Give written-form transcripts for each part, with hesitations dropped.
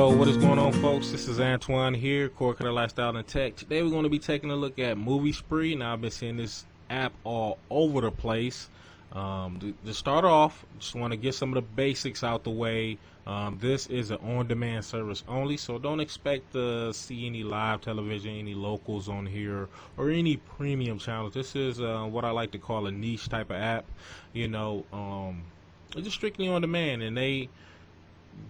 Yo, what is going on, folks? This is Antoine here, Cord Cutter Lifestyle and Tech. Today we're going to be taking a look at Movie Spree. Now, I've been seeing this app all over the place. To start off, just want to get some of the basics out the way. This is an on-demand service only, so don't expect to see any live television, any locals on here, or any premium channels. This is what I like to call a niche type of app. It's just strictly on demand, and they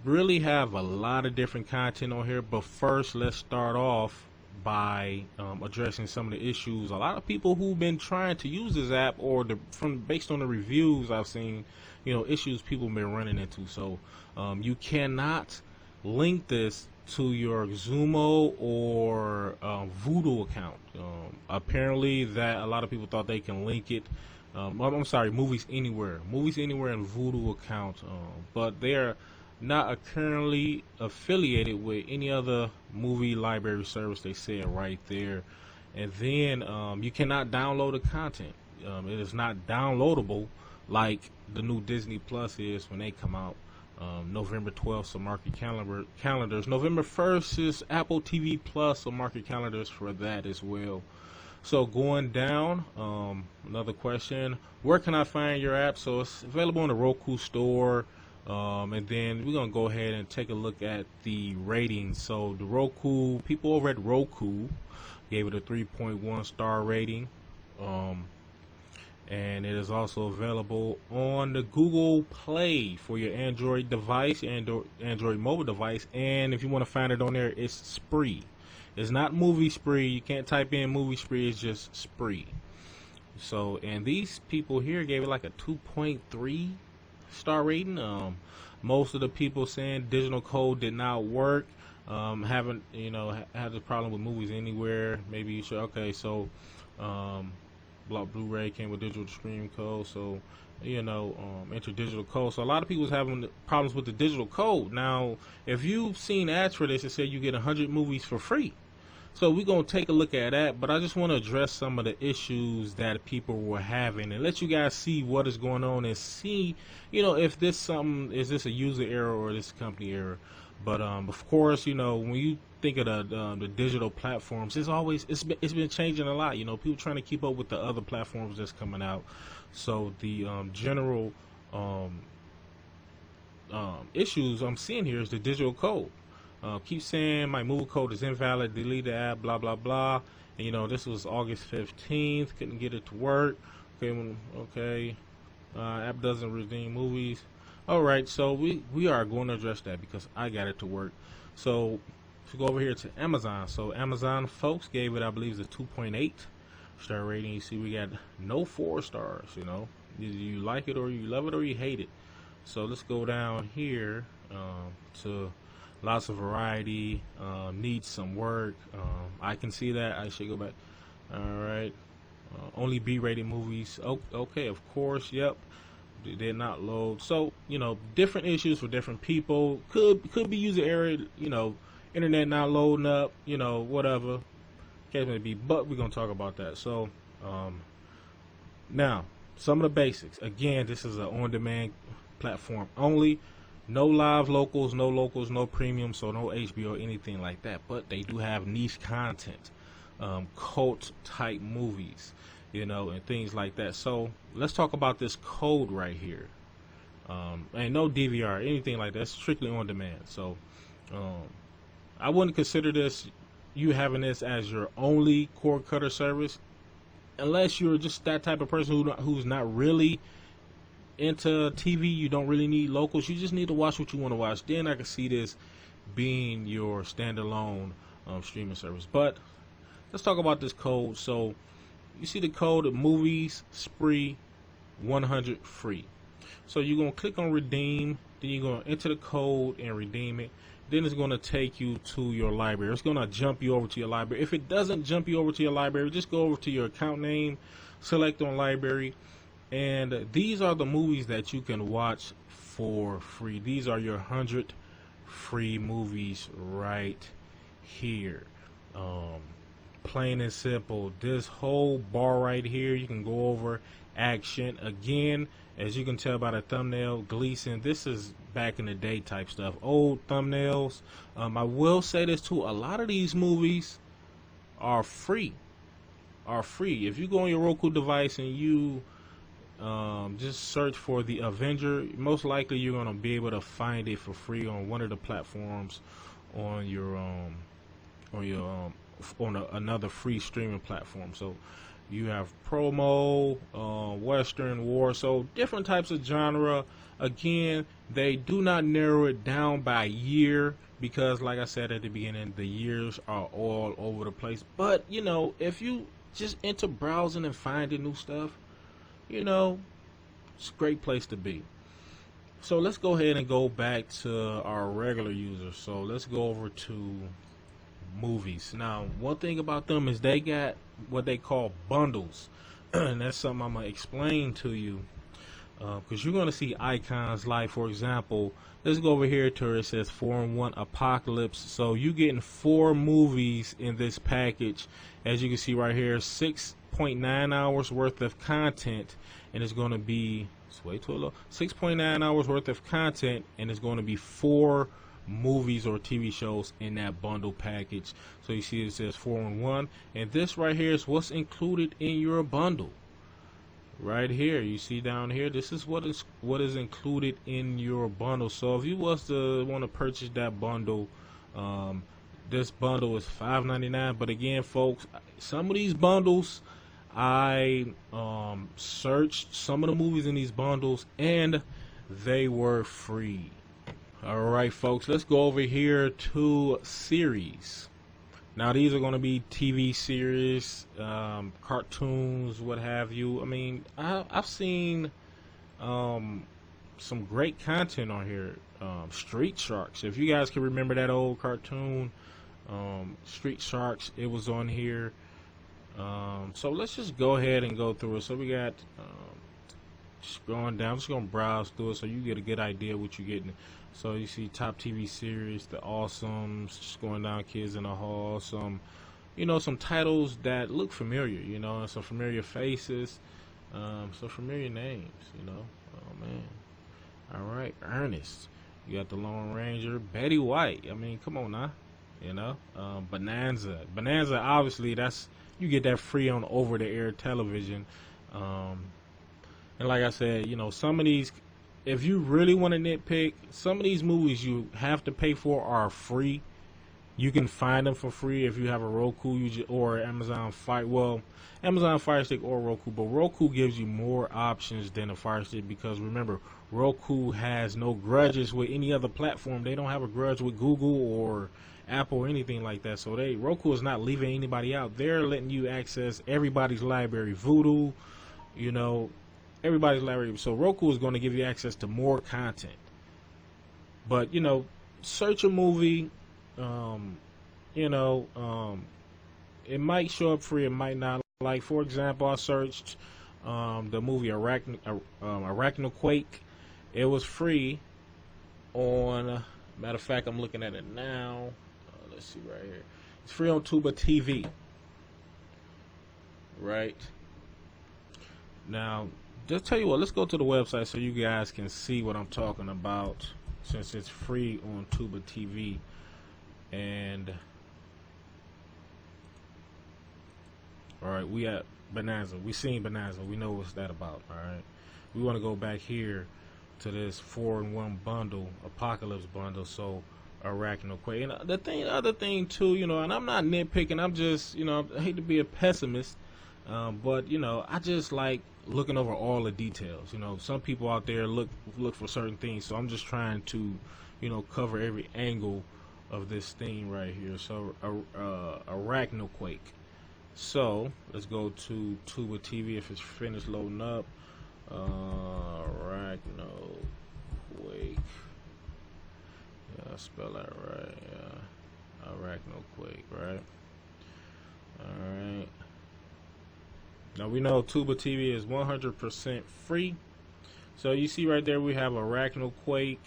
really have a lot of different content on here. But first, let's start off by addressing some of the issues. A lot of people who've been trying to use this app, or based on the reviews I've seen, issues people have been running into. So you cannot link this to your Xumo or Voodoo account. Apparently, that a lot of people thought they can link it. I'm sorry, Movies Anywhere and Voodoo account, but they're not currently affiliated with any other movie library service. They say it right there. And then you cannot download the content. It is not downloadable like the new Disney Plus is when they come out. November 12th, so mark your calendars. November 1st is Apple TV Plus, so mark your calendars for that as well. So going down, another question, where can I find your app? So it's available in the Roku store. And then we're going to go ahead and take a look at the ratings. So the Roku, people over at Roku gave it a 3.1 star rating. And it is also available on the Google Play for your Android device, Android mobile device. And if you want to find it on there, it's Spree. It's not Movie Spree. You can't type in Movie Spree. It's just Spree. So, and these people here gave it like a 2.3 star rating. Most of the people saying digital code did not work. Haven't had the problem with Movies Anywhere. Maybe you should. Okay, so Block Blu-ray came with digital stream code. So enter digital code. So a lot of people's having problems with the digital code. Now, if you've seen ads for this, it said you get 100 movies for free. So we're going to take a look at that, but I just want to address some of the issues that people were having and let you guys see what is going on and see, if this is this a user error or this company error. But of course, when you think of the digital platforms, it's been changing a lot. People trying to keep up with the other platforms that's coming out. So the general issues I'm seeing here is the digital code. Keep saying my movie code is invalid, delete the app, blah blah blah. And this was August 15th, couldn't get it to work. Okay, app doesn't redeem movies. Alright, so we are going to address that because I got it to work. So if you go over here to Amazon, so Amazon folks gave it, I believe, a 2.8 star rating. You see we got no 4 stars. You like it or you love it or you hate it. So let's go down here to lots of variety, needs some work. I can see that. I should go back. Alright, only B-rated movies. Okay, of course. Yep, they did not load. So different issues for different people. Could be user error, internet not loading up, whatever case may be, but we're gonna talk about that. So now some of the basics. Again, this is an on-demand platform only. No live locals, no premium, so no HBO, anything like that. But they do have niche content, cult type movies, and things like that. So let's talk about this code right here. And no DVR, anything like that. It's strictly on demand. So I wouldn't consider you having this as your only cord cutter service, unless you're just that type of person who's not really into TV. You don't really need locals. You just need to watch what you want to watch. Then I can see this being your standalone streaming service. But let's talk about this code. So you see the code of Movies Spree 100 free. So you're going to click on redeem, then you're going to enter the code and redeem it. Then it's going to take you to your library. It's going to jump you over to your library. If it doesn't jump you over to your library, just go over to your account name, select on library, and these are the movies that you can watch for free. These are your 100 free movies right here. Plain and simple. This whole bar right here, you can go over action. Again, as you can tell by the thumbnail, Gleason, this is back in the day type stuff, old thumbnails. I will say this too: a lot of these movies are free. If you go on your Roku device and you just search for the Avenger, most likely you're gonna be able to find it for free on one of the platforms on your another free streaming platform. So you have promo, Western war, so different types of genre. Again, they do not narrow it down by year because, like I said at the beginning, the years are all over the place. But you know, if you just into browsing and finding new stuff, you know, it's a great place to be. So let's go ahead and go back to our regular users. So let's go over to movies. Now, one thing about them is they got what they call bundles, and that's something I'm gonna explain to you because you're gonna see icons like, for example, let's go over here to where it says 4-in-1 Apocalypse. So you getting 4 movies in this package, as you can see right here, 6.9 hours worth of content, and it's going to be 6.9 hours worth of content, and it's going to be 4 movies or TV shows in that bundle package. So you see it says 4-in-1, and this right here is what's included in your bundle. Right here, you see down here, this is what is included in your bundle. So if you was to want to purchase that bundle, this bundle is $5.99. But again, folks, some of these bundles, I searched some of the movies in these bundles and they were free. Alright folks, let's go over here to series. Now these are going to be TV series, cartoons, what have you. I mean, I've seen some great content on here. Street Sharks, if you guys can remember that old cartoon, Street Sharks, it was on here. So let's just go ahead and go through it. So we got just going down, I'm just going to browse through it so you get a good idea what you're getting. So you see top TV series, The Awesomes, just going down, Kids in the Hall, some, you know, some titles that look familiar, you know, and some familiar faces, some familiar names, you know. Oh man. All right, Ernest. You got The Lone Ranger, Betty White. I mean, come on now, you know. Bonanza. Bonanza, obviously, that's, you get that free on over-the-air television. And like I said, you know, some of these, if you really want to nitpick, some of these movies you have to pay for are free. You can find them for free if you have a Roku or Amazon Fire. Well, Amazon Fire Stick or Roku, but Roku gives you more options than a Fire Stick because remember, Roku has no grudges with any other platform. They don't have a grudge with Google or Apple or anything like that. So Roku is not leaving anybody out. They're letting you access everybody's library, Vudu, you know, everybody's library. So Roku is going to give you access to more content. But you know, search a movie. You know, it might show up free, it might not. Like for example, I searched the movie Arachnoquake. It was free on. Matter of fact, I'm looking at it now. Let's see right here. It's free on Tuba TV. Right now, just tell you what. Let's go to the website so you guys can see what I'm talking about. Since it's free on Tuba TV. And all right, we at Bonanza. We seen Bonanza. We know what's that about. All right, we want to go back here to this 4-in-1 bundle, Apocalypse bundle. So Arachnoquake. And the other thing too, you know, and I'm not nitpicking. I'm just, you know, I hate to be a pessimist, but you know, I just like looking over all the details. You know, some people out there look for certain things, so I'm just trying to, you know, cover every angle of this thing right here. So Arachnoquake. So let's go to Tuba TV if it's finished loading up. Arachnoquake. Yeah, I spell that right. Yeah. Arachnoquake, right? Alright. Now we know Tuba TV is 100% free. So you see right there we have Arachnoquake.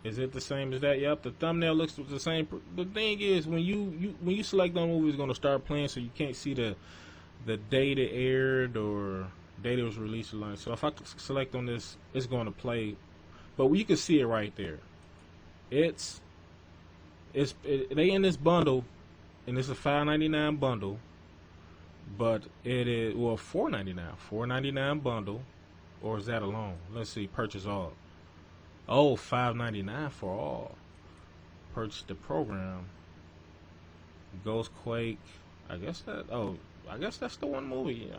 Is it the same as that? Yep, the thumbnail looks the same. The thing is, when you select on movie, it's going to start playing, so you can't see the date it aired or date it was released. So if I select on this, it's going to play But you can see it right there. They in this bundle, and it's a $5.99 bundle, but it is, well, $4.99 bundle, or is that alone? Let's see, purchase all. Oh, $5.99 for all. Purchase the program. Ghost Quake. I guess that's the one movie.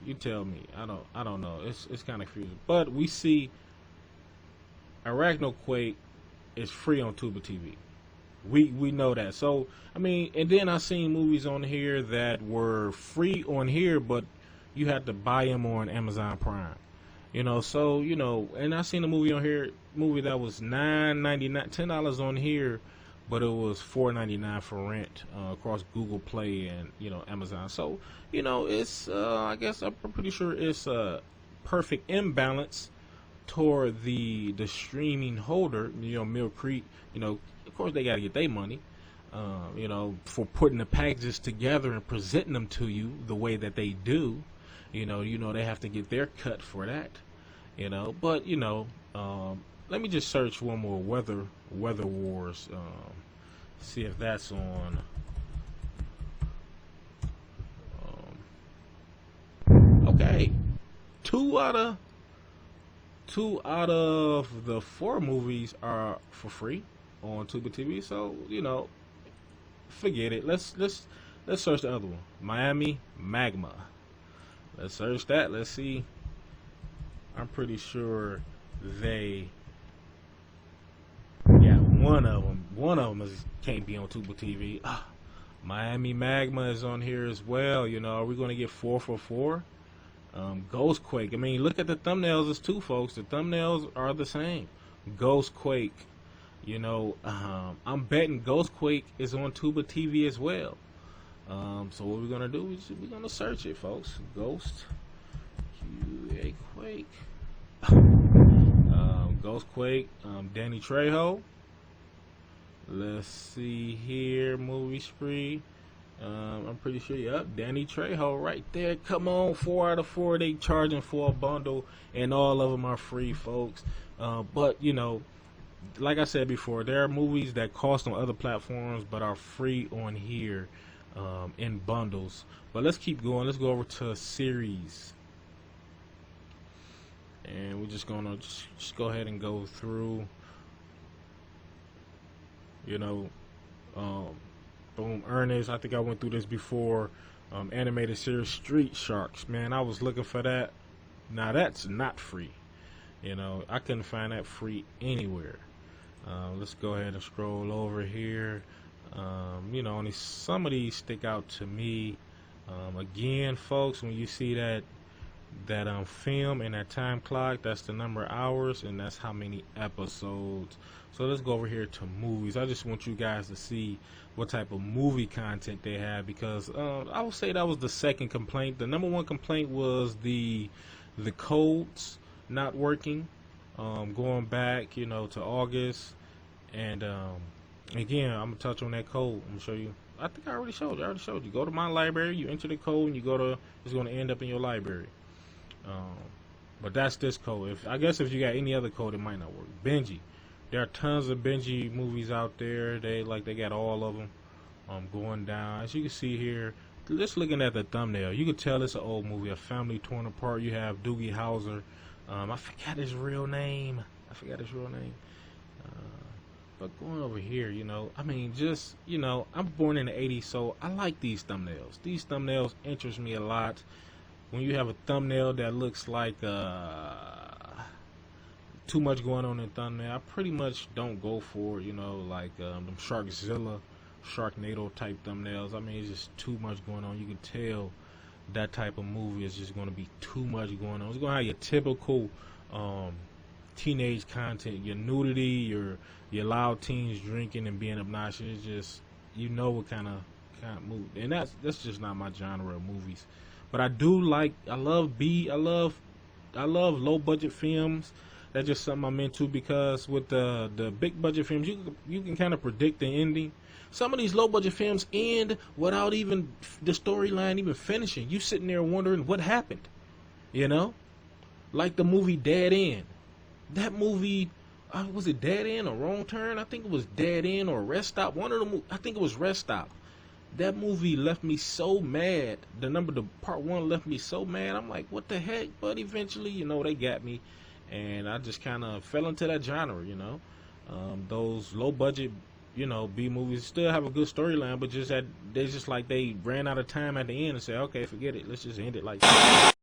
You tell me. I don't know. It's kind of confusing. But we see Arachno Quake is free on Tubi TV. We know that. So I mean, and then I seen movies on here that were free on here, but you had to buy them on Amazon Prime. So and I seen a movie on here, that was $9.99, $10 on here, but it was $4.99 for rent across Google Play and Amazon. So it's I guess I'm pretty sure it's a perfect imbalance toward the streaming holder. Mill Creek. Of course they got to get their money. For putting the packages together and presenting them to you the way that they do. They have to get their cut for that. But let me just search one more Weather Wars. See if that's on. Okay, two out of the 4 movies are for free on Tubi TV. So forget it. Let's search the other one, Miami Magma. Let's search that. Let's see. I'm pretty sure one of them can't be on Tubi TV. Miami Magma is on here as well. Are we going to get 4 for 4? Ghost Quake. I mean, look at the thumbnails. It's 2, folks. The thumbnails are the same. Ghost Quake. I'm betting Ghost Quake is on Tubi TV as well. So what we're gonna do is we're gonna search it, folks. Ghost Quake. Ghost Quake. Danny Trejo. Let's see here. Movie Spree. I'm pretty sure. Yep, Danny Trejo right there. Come on, 4 out of 4. They charging for a bundle, and all of them are free, folks. But like I said before, there are movies that cost on other platforms but are free on here. In bundles. But let's keep going. Let's go over to series, and we're just gonna just go ahead and go through. Boom, Ernest. I think I went through this before. Animated series Street Sharks. Man, I was looking for that. Now that's not free. I couldn't find that free anywhere. Let's go ahead and scroll over here. Only some of these stick out to me. Again, folks, when you see that film and that time clock, that's the number of hours, and that's how many episodes. So let's go over here to movies. I just want you guys to see what type of movie content they have, because I would say that was the second complaint. The number one complaint was the codes not working. Going back, to August, and again, I'm gonna touch on that code. I'm gonna show you. I think I already showed you. Go to my library, you enter the code, and it's gonna end up in your library. But that's this code. I guess if you got any other code, it might not work. Benji. There are tons of Benji movies out there. They got all of them. Going down. As you can see here, just looking at the thumbnail, you can tell it's an old movie. A Family Torn Apart. You have Doogie Howser. I forgot his real name. But going over here, I mean, just, I'm born in the 80s, so I like these thumbnails. These thumbnails interest me a lot. When you have a thumbnail that looks like too much going on in the thumbnail, I pretty much don't go for it, like them Sharknado type thumbnails. I mean, it's just too much going on. You can tell that type of movie is just going to be too much going on. It's going to have your typical teenage content, your nudity, your loud teens drinking and being obnoxious. It's just, what kind of movie, and that's just not my genre of movies. But I love low budget films. That's just something I'm into, because with the big budget films, you can kind of predict the ending. Some of these low budget films end without even the storyline even finishing. You sitting there wondering what happened, Like the movie Dead End. That movie, was it Dead End or Wrong Turn? I think it was Dead End or Rest Stop. One of them. I think it was Rest Stop. That movie left me so mad. The part one left me so mad. I'm like, what the heck? But eventually, they got me, and I just kind of fell into that genre. Those low budget, B movies still have a good storyline, but they just like they ran out of time at the end and said, okay, forget it. Let's just end it like that.